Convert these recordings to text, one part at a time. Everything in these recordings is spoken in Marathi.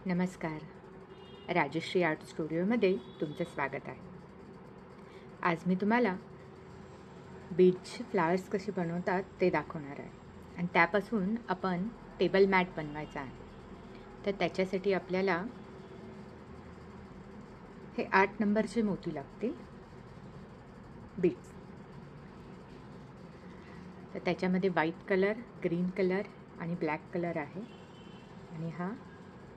नमस्कार. राजश्री आर्ट स्टुडिओमध्ये तुमचं स्वागत आहे. आज मी तुम्हाला बीड्सचे फ्लावर्स कसे बनवतात ते दाखवणार आहे आणि त्यापासून आपण टेबल मॅट बनवायचा आहे. तर त्याच्यासाठी आपल्याला हे 8 नंबरचे मोती लागतील बीड्स. तर त्याच्यामध्ये व्हाईट कलर, ग्रीन कलर आणि ब्लॅक कलर आहे आणि हा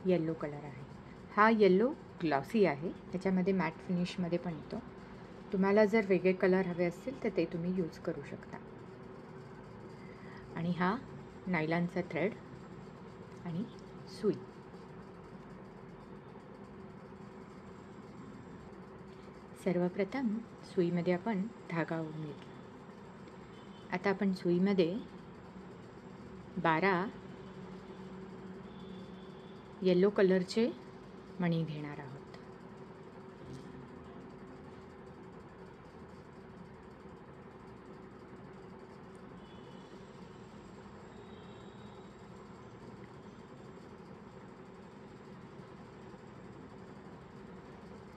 येलो कलर आहे. हा येलो ग्लॉसी आहे, त्याच्यामध्ये मॅट फिनिशमध्ये पण येतो. तुम्हाला जर वेगळे कलर हवे असतील तर ते तुम्ही यूज करू शकता. आणि हा नायलॉनचा थ्रेड आणि सुई. सर्वप्रथम सुईमध्ये आपण धागा ओढून घेतला. आता आपण सुईमध्ये 12 येलो कलरचे मणी घेणार आहोत.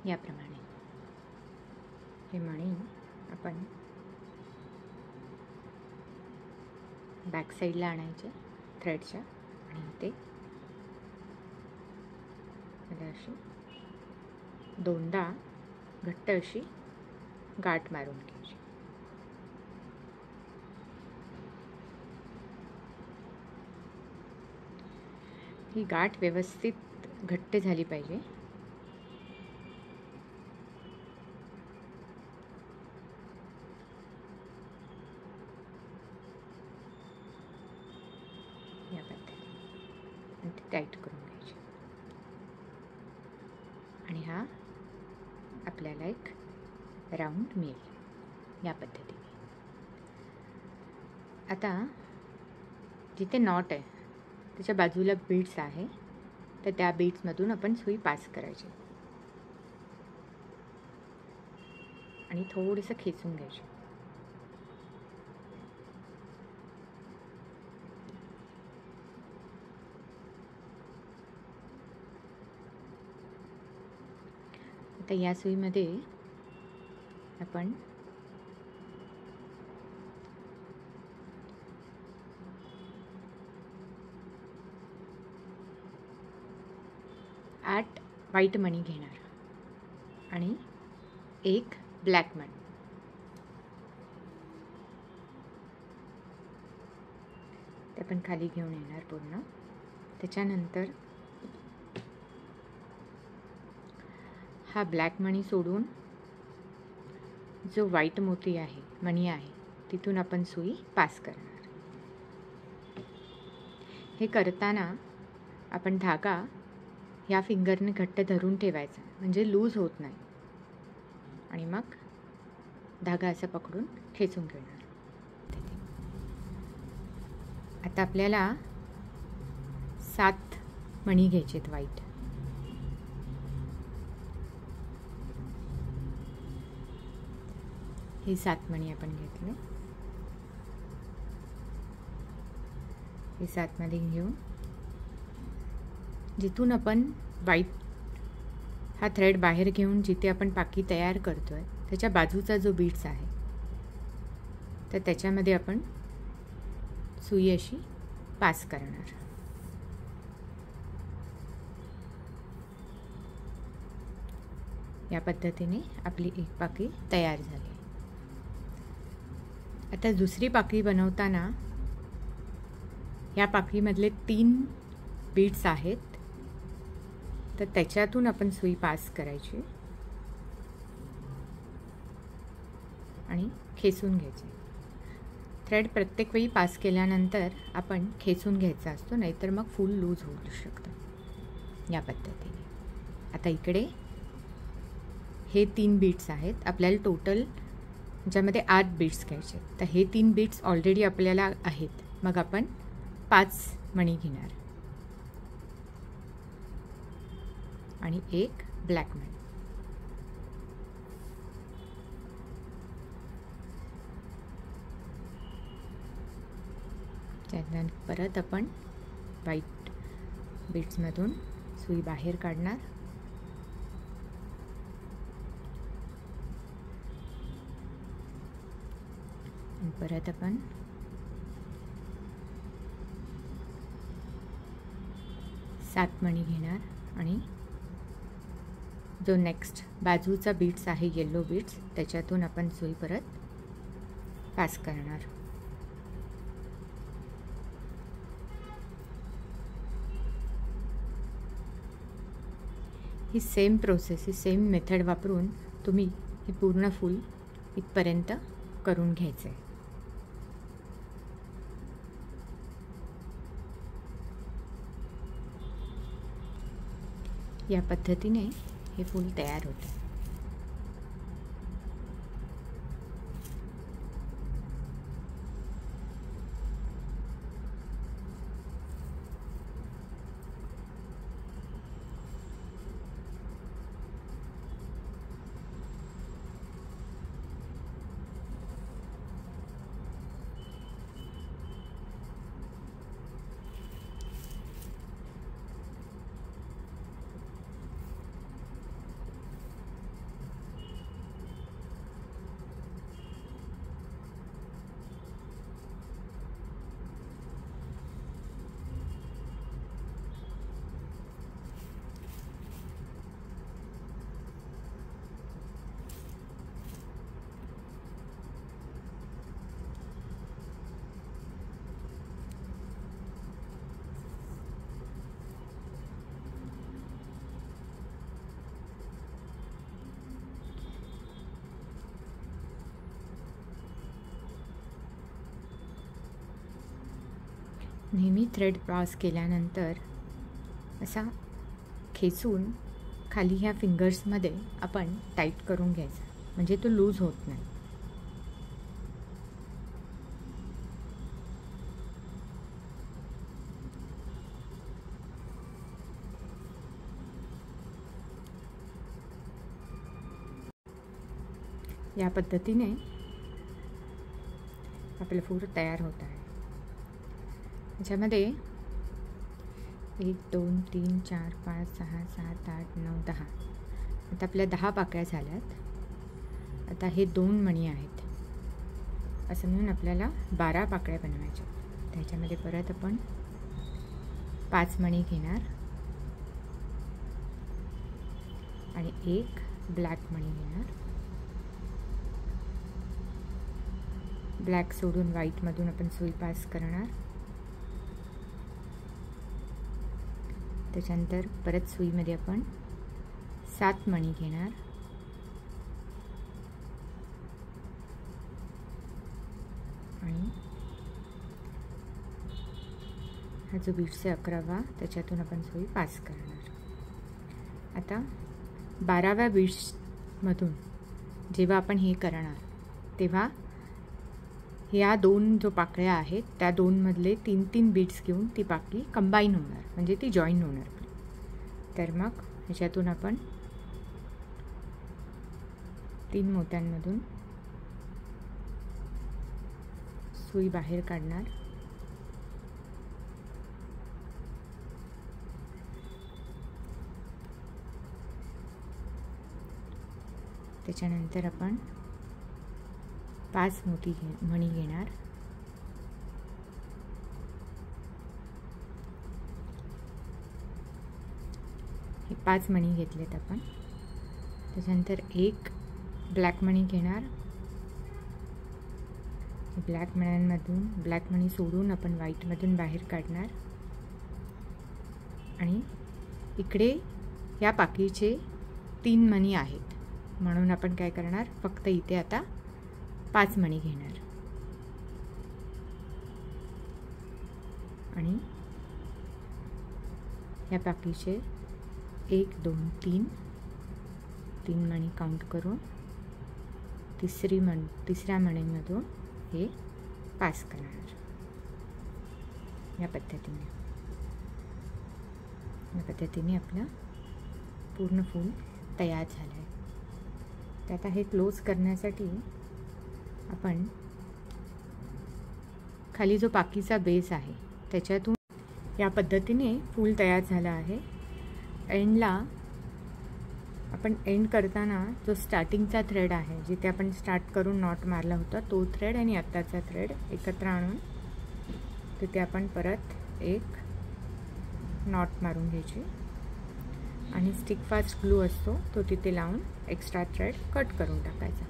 याप्रमाणे हे मणी आपण बॅक साईडला आणायचे थ्रेडच्या आणि ते अशी दोनदा घट्ट अशी गाठ मारून घ्यायची. ही गाठ व्यवस्थित घट्ट झाली पाहिजे. या पद्धतीने ती टाईट करून घ्यायची आणि हा आपल्याला एक राऊंड मिळेल या पद्धतीने. आता जिथे नॉट आहे त्याच्या बाजूला बीड्स आहे, तर त्या बीड्समधून आपण सुई पास करायची आणि थोडंसं खेचून घ्यायचं. आता या सुईमध्ये आपण आठ व्हाईट मणी घेणार आणि एक ब्लॅक मणी. ते पण खाली घेऊन येणार पूर्ण. त्याच्यानंतर हा ब्लॅक मणी सोडून जो व्हाईट मोती आहे, मणी आहे, तिथून आपण सुई पास करणार. हे करताना आपण धागा या फिंगरने घट्ट धरून ठेवायचा, म्हणजे लूज होत नाही. आणि मग धागा असा पकडून खेचून घेणार. आता आपल्याला 7 मणी घ्यायचे आहेत व्हाईट. हे 7 मणी आपण घेतले. हे 7 मध्ये घेऊन जिथून आपण व्हाईट हा थ्रेड बाहेर घेऊन जिथे आपण पाकी तयार करतोय त्याच्या बाजूचा जो बीड्स आहे तर त्याच्यामध्ये आपण सुई अशी पास करणार. या पद्धतीने आपली एक पाकळी तयार झाली. आता दुसरी पाकळी बनवताना या पाकळीमधले 3 बीड्स आहेत, तर त्याच्यातून आपण सुई पास करायची आणि खेचून घ्यायचे. थ्रेड प्रत्येक वेळी पास केल्यानंतर आपण खेचून घ्यायचा असतो, नाहीतर मग फुल लूज होऊ शकतं. या पद्धतीने आता इकडे हे 3 बीड्स आहेत. आपल्याला टोटल ज्यामध्ये 8 बीड्स घ्यायचे, तर हे 3 बीड्स ऑलरेडी आपल्याला आहेत. मग आपण 5 मणी घेणार आणि एक ब्लॅक मणी. त्यानंतर परत आपण व्हाईट बीड्समधून सुई बाहेर काढणार आणि परत आपण सात मणी घेणार आणि जो नेक्स्ट बाजूचा बीट्स आहे येलो बीट्स त्याच्यातून आपण सुई परत पास करणार. ही सेम प्रोसेस, ही सेम मेथड वापरून तुम्ही ही पूर्ण फूल इथपर्यंत करून घ्यायचं आहे. या पद्धतीने हे फूल तयार होते. नेहमी थ्रेड पास केल्यानंतर असा खेचून खाली ह्या फिंगर्समध्ये आपण टाईट करून घ्यायचा, म्हणजे तो लूज होत नाही. या पद्धतीने आपलं फूल तयार होत आहे. याच्यामध्ये 1 2 3 4 5 6 7 8 9 10 आता आपल्या 10 पाकळ्या झाल्यात. आता हे 2 मणी आहेत असं म्हणून आपल्याला 12 पाकळ्या बनवायच्या. त्याच्यामध्ये परत आपण 5 मणी घेणार आणि 1 ब्लॅक मणी घेणार. ब्लॅक सोडून व्हाईटमधून आपण सुई पास करणार. त्याच्यानंतर परत सुईमध्ये आपण 7 मणी घेणार आणि हा जो बीट्स आहे 11वा त्याच्यातून आपण सुई पास करणार. आता 12व्या बीट्समधून जेव्हा आपण हे करणार तेव्हा ह्या 2 जो पाकळ्या आहेत त्या 2 मधले 3 बीट्स घेऊन ती पाकळी कंबाईन होणार, म्हणजे ती जॉईन होणार. तर मग ह्याच्यातून आपण 3 मोत्यांमधून सुई बाहेर काढणार. त्याच्यानंतर आपण 5 मणी घेणार. हे 5 मणी घेतलेत आपण. त्याच्यानंतर 1 ब्लॅक मणी घेणार. ब्लॅक मणी सोडून आपण व्हाईटमधून बाहेर काढणार आणि इकडे या पाकळीचे 3 मणी आहेत म्हणून आपण काय करणार, फक्त इथे आता 5 मणी घेणार आणि या पाकळीचे 1 2 3 मणी काउंट करून तिसऱ्या मणीमधून हे पास करणार. या पद्धतीने आपलं पूर्ण फूल तयार झालं आहे. तर आता हे क्लोज करण्यासाठी आपण खाली जो बाकीचा बेस आहे त्याच्यातून या पद्धतीने फूल तयार झालं आहे. एंडला आपण एंड करताना जो स्टार्टिंगचा थ्रेड आहे, जिथे आपण स्टार्ट करून नॉट मारला होता तो थ्रेड आणि आत्ताचा थ्रेड एकत्र आणून तिथे आपण परत एक नॉट मारून घ्यायची आणि स्टिक फास्ट ग्लू असतो तो तिथे लावून एक्स्ट्रा थ्रेड कट करून टाकायचा.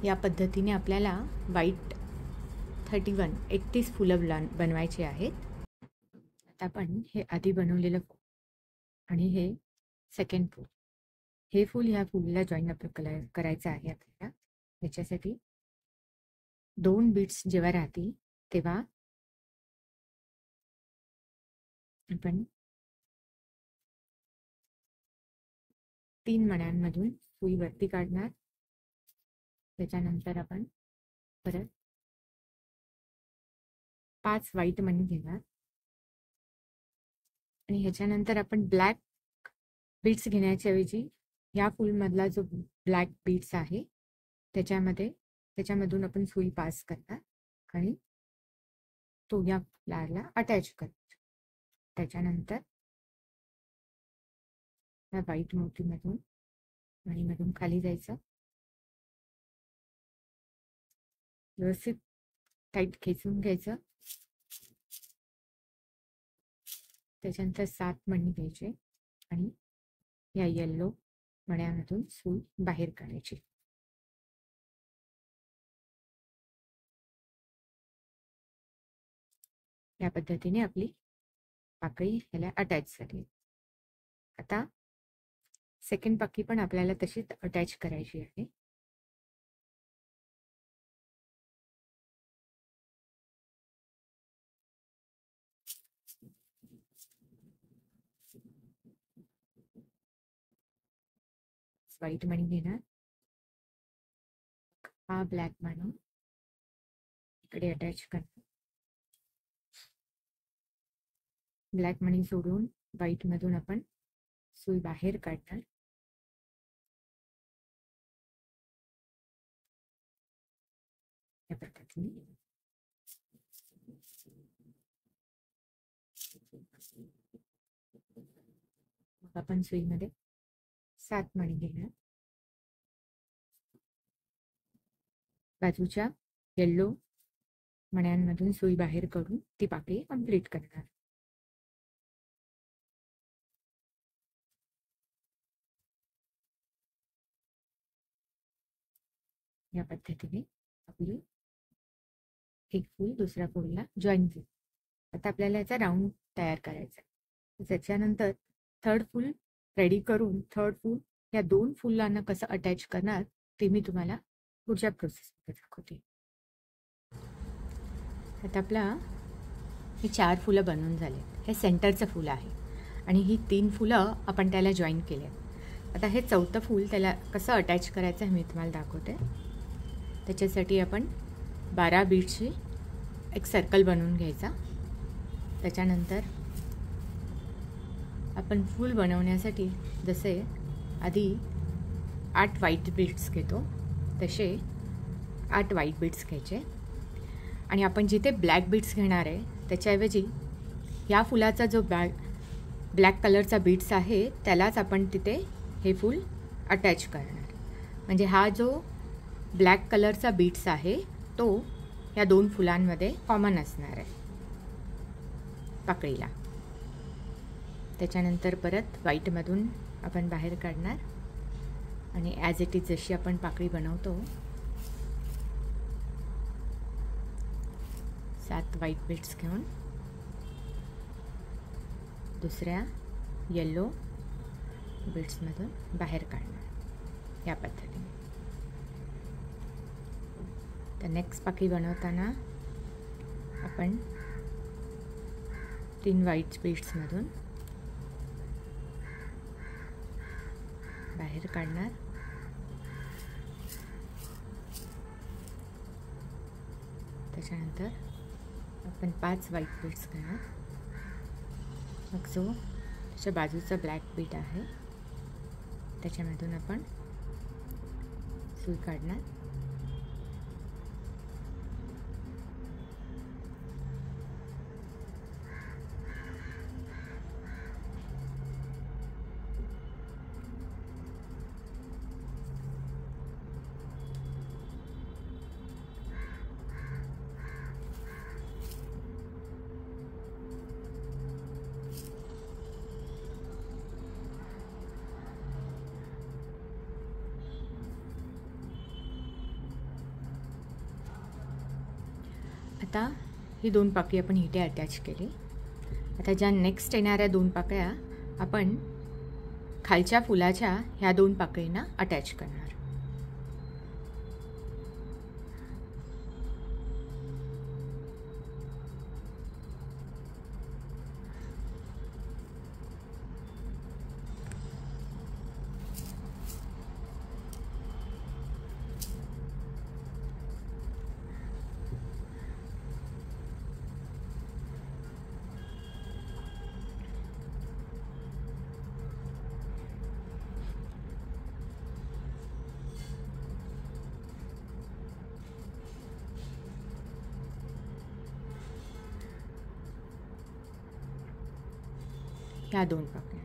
या पद्धतीने आपल्याला व्हाईट 31 फुलं बनवायची आहेत. आता आपण हे आधी बनवलेलं फूल आणि हे सेकंड फूल, हे फूल ह्या फूलला जॉईन करायचं आहे आपल्याला. त्याच्यासाठी 2 बीड्स जेव्हा राहतील तेव्हा आपण 3 मण्यांमधून सुई वरती काढणार. त्याच्यानंतर आपण परत 5 व्हाईट मणी घेणार आणि ह्याच्यानंतर आपण ब्लॅक बीड्स घेण्याच्या ऐवजी या फूलमधला जो ब्लॅक बीड्स आहे त्याच्यामधून आपण सुई पास करणार आणि तो या फ्लावरला अटॅच करणार. त्याच्यानंतर या व्हाईट मोतीमधून मणीमधून खाली जायचं, व्यवस्थित टाईट खेचून घ्यायचं. त्याच्यानंतर 7 मणी घ्यायचे आणि या येल्लो मण्यामधून सुई बाहेर काढायची. या पद्धतीने आपली पाकळी ह्याला अटॅच झाली. आता सेकंड पाकळी पण आपल्याला तशीच अटॅच करायची आहे. व्हाईट मणी घेणार, हा ब्लॅक मणी इकडे अटॅच करणार. ब्लॅक मणी सोडून व्हाईट मधून आपण सुई बाहेर काढणार. या पद्धतीने मग आपण सुईमध्ये 7 मणी घेणार. बाजूच्या येल्लो मण्यांमधून सुई बाहेर काढून ती पाकळी कंप्लीट करणार. या पद्धतीने आपली एक फूल दुसऱ्या फूलला जॉईन झाली. आता आपल्याला याचा राऊंड तयार करायचा. त्याच्यानंतर थर्ड फूल रेडी करून थर्ड फूल या 2 फुलांना कसं अटॅच करणार ते मी तुम्हाला पुढच्या प्रोसेसमध्ये दाखवते. आता आपला ही 4 फुलं बनवून झाले. हे सेंटरचं फूल आहे आणि ही 3 फुलं आपण त्याला जॉईन केले. आता हे 4थं फूल त्याला कसं अटॅच करायचं हे मी तुम्हाला दाखवते. त्याच्यासाठी आपण 12 बीड्सची एक सर्कल बनवून घ्यायचा. त्याच्यानंतर आपण फूल बनवण्यासाठी जसे आधी 8 व्हाईट बीड्स घेतो तसे 8 व्हाईट बीड्स घ्यायचे आणि आपण जिथे ब्लॅक बीड्स घेणार आहे त्याच्याऐवजी या फुलाचा जो ब्लॅक कलरचा बीड्स आहे त्यालाच आपण तिथे हे फूल अटॅच करणार. म्हणजे हा जो ब्लॅक कलरचा बीड्स आहे तो या 2 फुलांमध्ये कॉमन असणार आहे पाकळीला. त्याच्यानंतर परत व्हाईटमधून आपण बाहेर काढणार आणि ॲज इट इज जशी आपण पाकळी बनवतो 7 व्हाईट बीड्स घेऊन दुसऱ्या येल्लो बीड्समधून बाहेर काढणार. या पद्धतीने तर नेक्स्ट पाकळी बनवताना आपण 3 व्हाईट बीड्समधून बाहेर काढणार. त्याच्यानंतर आपण 5 व्हाईट बीड्स घेणार. मग जो त्याच्या बाजूचा ब्लॅक बीड आहे त्याच्यामधून आपण सुई काढणार. आता ही 2 पाकळी आपण इथे अटॅच केली. आता ज्या नेक्स्ट येणाऱ्या 2 पाकळ्या आपण खालच्या फुलाच्या ह्या 2 पाकळींना अटॅच करणार. ह्या 2 पाकळ्या.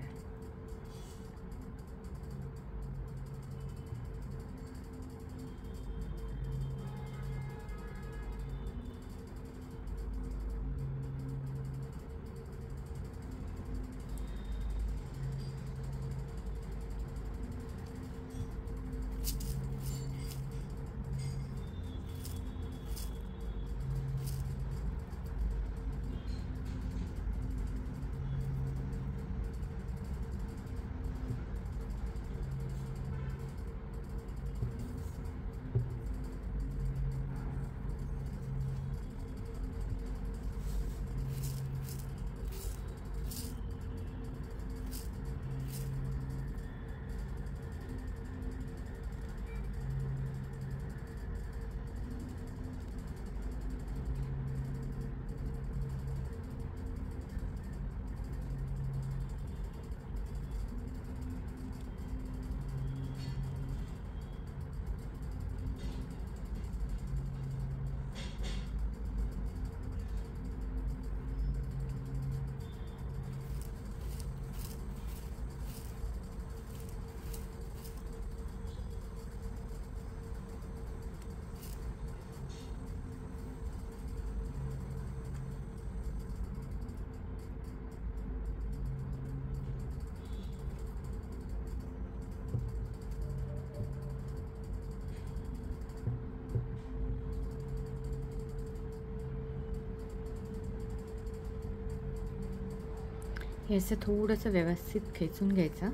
हे असं थोडंसं व्यवस्थित खेचून घ्यायचं,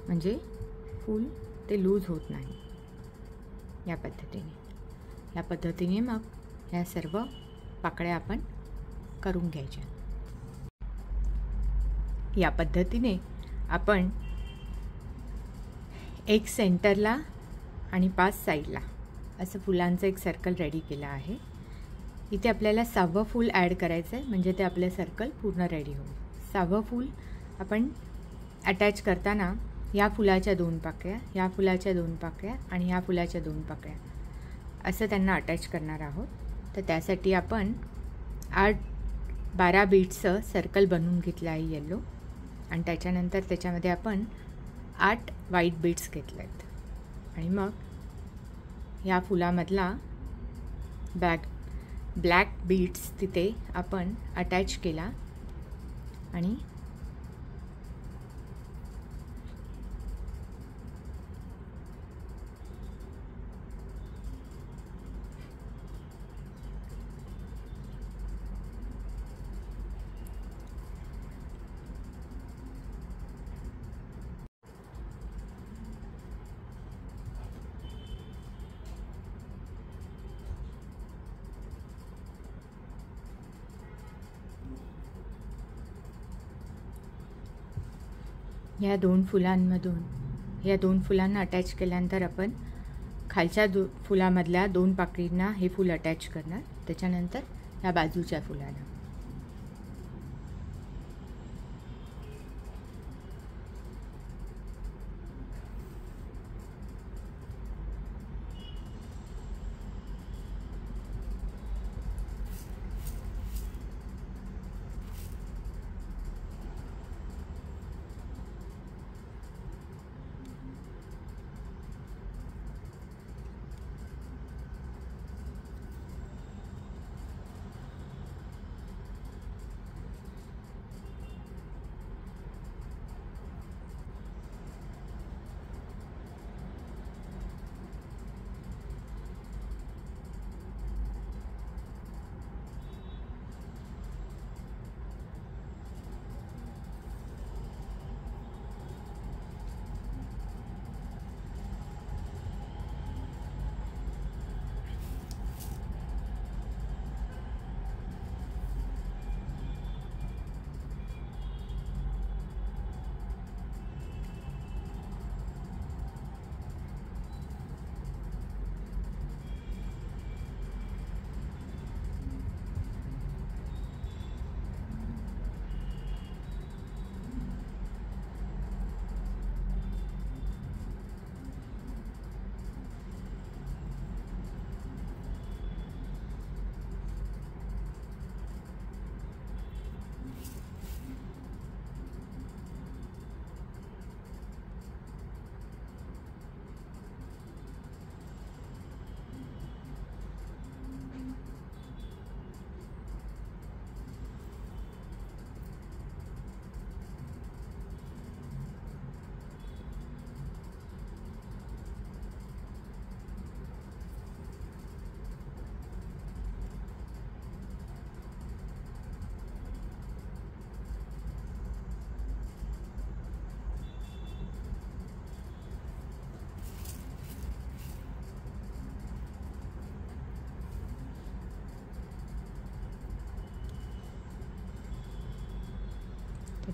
म्हणजे फूल ते लूज होत नाही. या पद्धतीने मग ह्या सर्व पाकळ्या आपण करून घ्यायच्या. या पद्धतीने आपण एक सेंटरला आणि 5 साईडला असं फुलांचं एक सर्कल रेडी केलं आहे. इथे आपल्याला 6वं फूल ॲड करायचं आहे, म्हणजे ते आपलं सर्कल पूर्ण रेडी होईल. 6वं फूल आपण अटॅच करताना या फुलाच्या 2 पाकळ्या, या फुलाच्या 2 पाकळ्या आणि ह्या फुलाच्या 2 पाकळ्या असं त्यांना अटॅच करणार आहोत. तर त्यासाठी आपण 8-12 बीड्सचं सर्कल बनवून घेतलं आहे येलो, आणि त्याच्यानंतर त्याच्यामध्ये आपण 8 व्हाईट बीड्स घेतले आहेत. आणि मग ह्या फुलामधला ब्लॅक बीड्स तिथे आपण अटॅच केला. आणि या 2 फुलांना अटॅच केल्यानंतर आपण खालच्या फुलामधल्या 2 पाकळींना हे फूल अटॅच करणार. त्याच्यानंतर या बाजूच्या फुलाला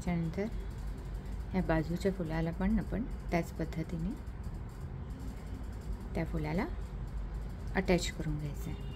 त्याच्यानंतर ह्या बाजूच्या फुलाला पण आपण त्याच पद्धतीने त्या फुलाला अटॅच करून घ्यायचं आहे.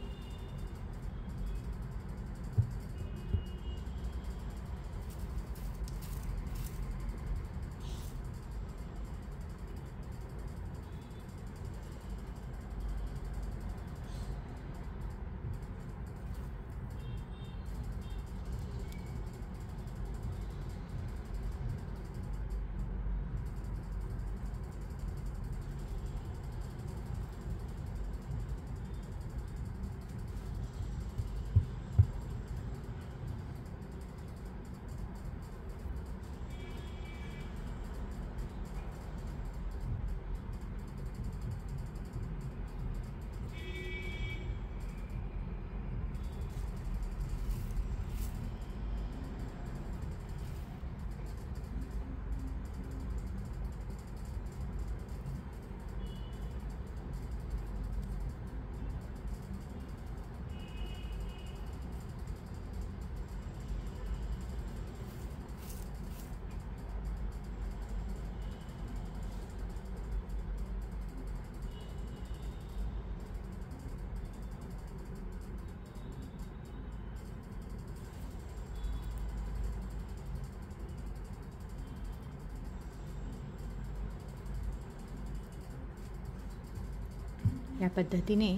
या पद्धतीने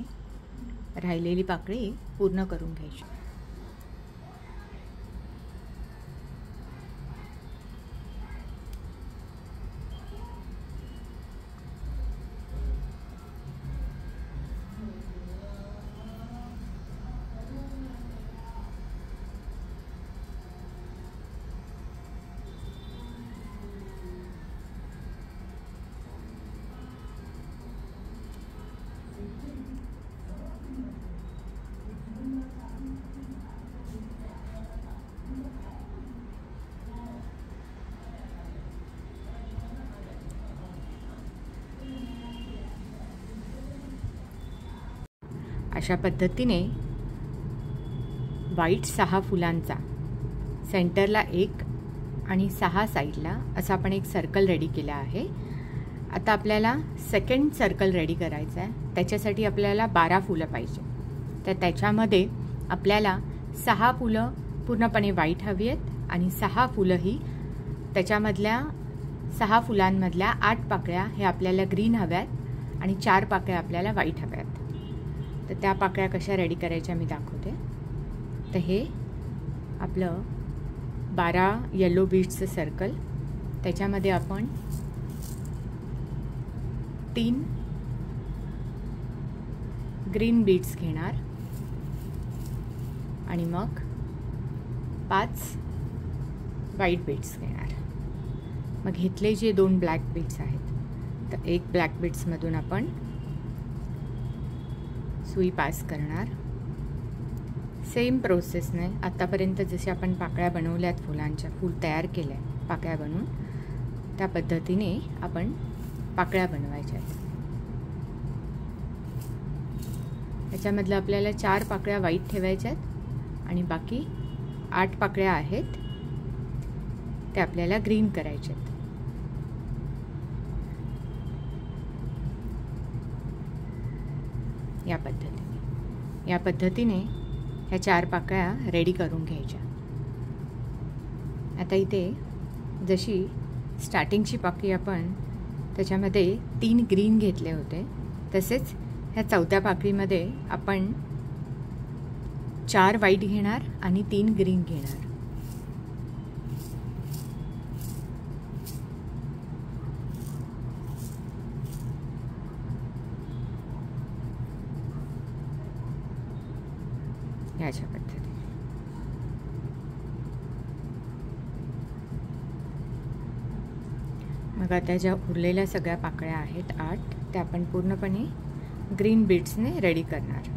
राहिलेली पाकळी पूर्ण करून घ्यायची. अशा पद्धतीने व्हाईट 6 फुलांचा सेंटरला 1 आणि 6 साईडला असा आपण एक सर्कल रेडी केला आहे. आता आपल्याला सेकंड सर्कल रेडी करायचा आहे. त्याच्यासाठी आपल्याला 12 फुलं पाहिजे. तर त्याच्यामध्ये आपल्याला 6 फुलं पूर्णपणे व्हाईट हवी आहेत आणि 6 फुलं ही त्याच्यामधल्या 6 फुलांमधल्या 8 पाकळ्या हे आपल्याला ग्रीन हव्यात आणि 4 पाकळ्या आपल्याला व्हाईट हव्यात. तर त्या पाकळ्या कशा रेडी करायच्या मी दाखवते. तर हे आपलं 12 येलो बीड्सचं सर्कल, त्याच्यामध्ये आपण 3 ग्रीन बीड्स घेणार आणि मग 5 व्हाईट बीड्स घेणार. मग घेतले जे 2 ब्लॅक बीड्स आहेत तर एक ब्लॅक बीड्समधून आपण सुई पास करणार. सेम प्रोसेसने आतापर्यंत जसे आपण पाकळ्या बनवल्यात फुलांच्या, फूल तयार केल्या पाकळ्या बनवून, त्या पद्धतीने आपण पाकळ्या बनवायच्या आहेत. याच्यामधलं आपल्याला 4 पाकळ्या व्हाईट ठेवायच्या आहेत आणि बाकी 8 पाकळ्या आहेत त्या आपल्याला ग्रीन करायच्या आहेत. या पद्धतीने ह्या 4 पाकळ्या रेडी करून घ्यायच्या. आता इथे जशी स्टार्टिंगची पाकळी आपण त्याच्यामध्ये 3 ग्रीन घेतले होते, तसेच ह्या 4थ्या पाकळीमध्ये आपण 4 व्हाईट घेणार आणि 3 ग्रीन घेणार. याच्या पद्धतीने मग आता ज्या उरलेल्या सगळ्या पाकळ्या आहेत 8 त्या आपण पूर्णपणे ग्रीन बीड्सने रेडी करणार.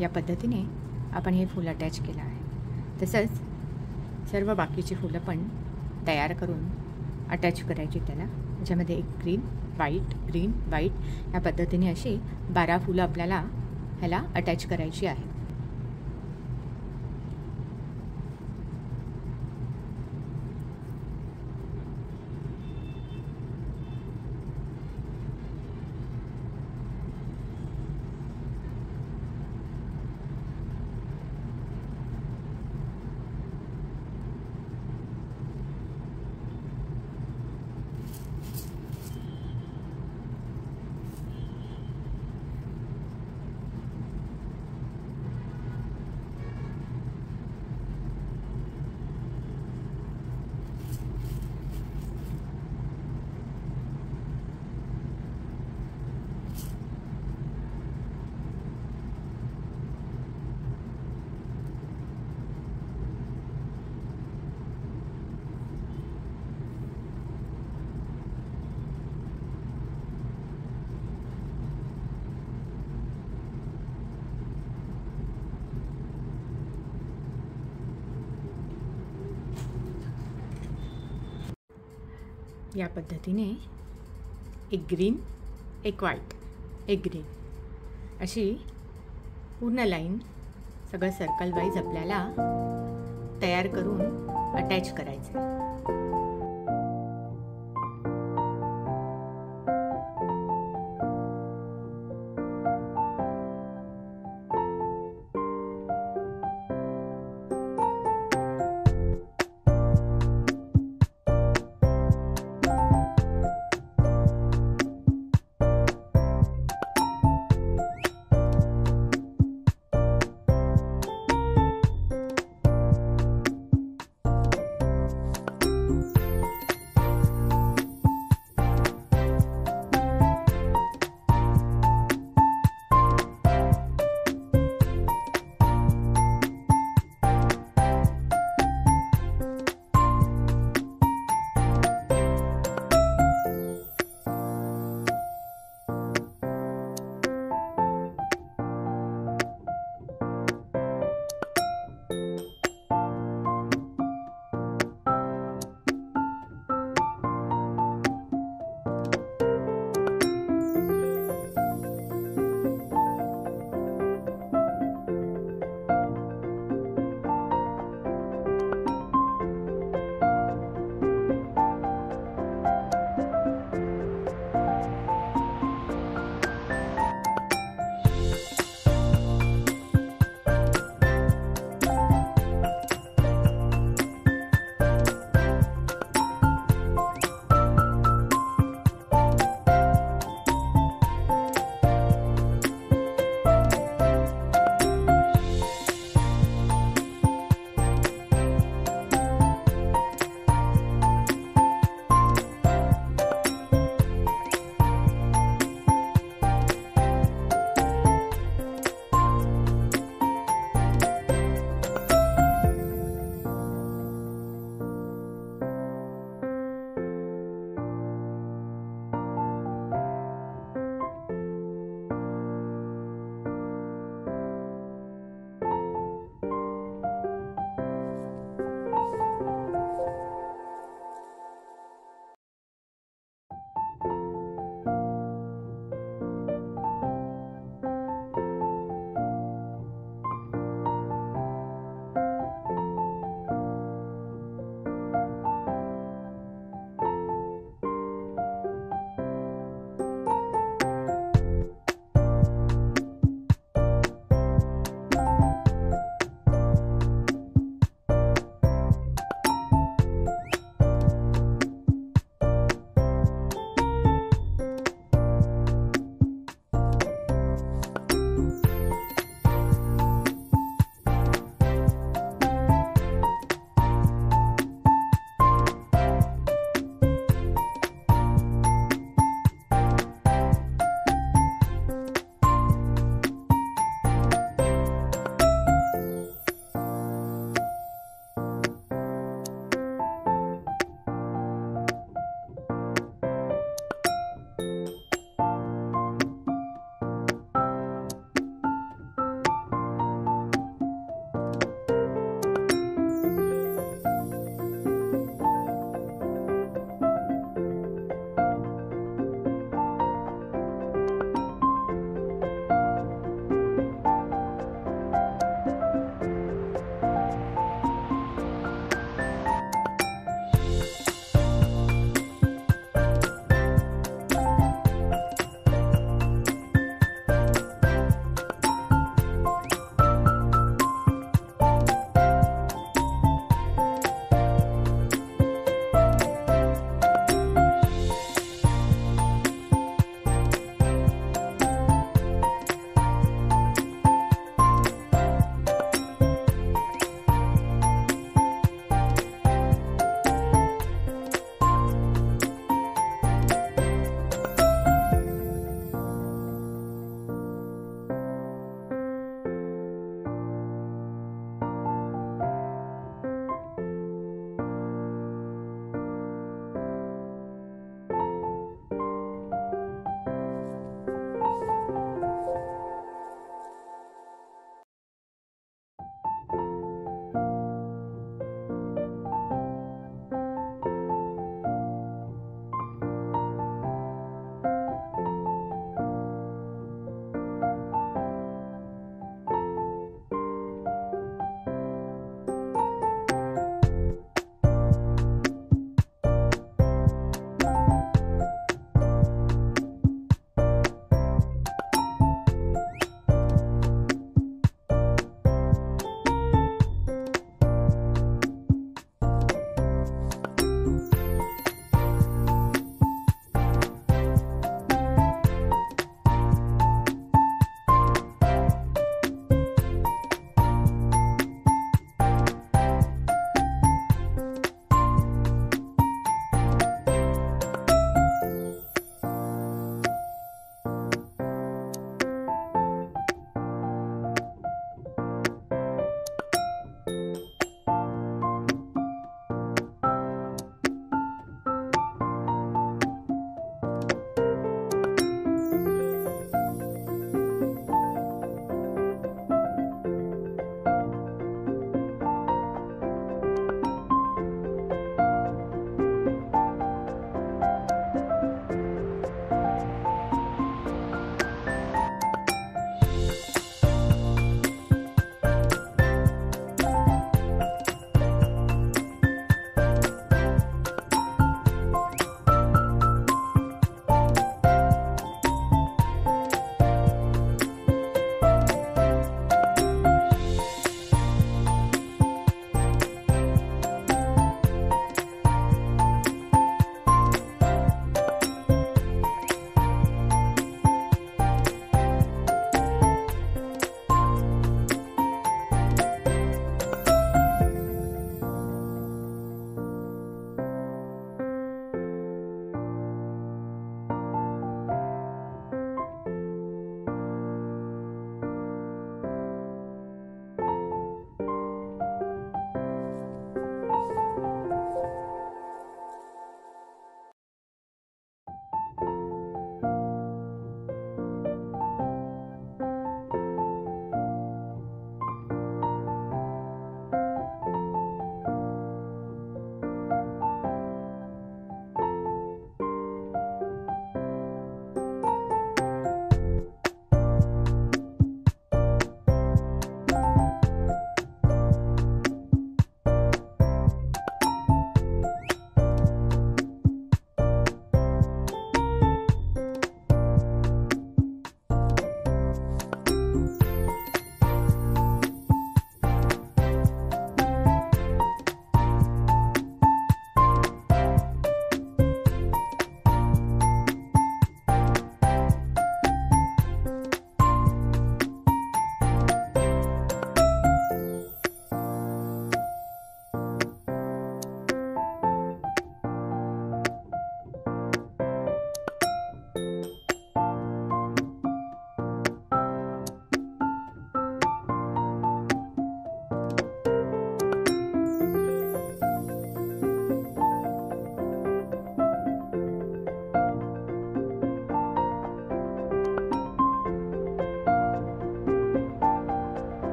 या पद्धतीने आपण हे फूल अटॅच केलं आहे. तसंच सर्व बाकीची फुलं पण तयार करून अटॅच करायची त्याला. त्याच्यामध्ये एक ग्रीन व्हाईट या पद्धतीने अशी 12 फुलं आपल्याला ह्याला अटॅच करायची आहे. या पद्धतीने एक ग्रीन, एक व्हाईट, एक ग्रीन अशी पूर्ण लाईन सगळं सर्कल वाईज आपल्याला तयार करून अटॅच करायचं आहे.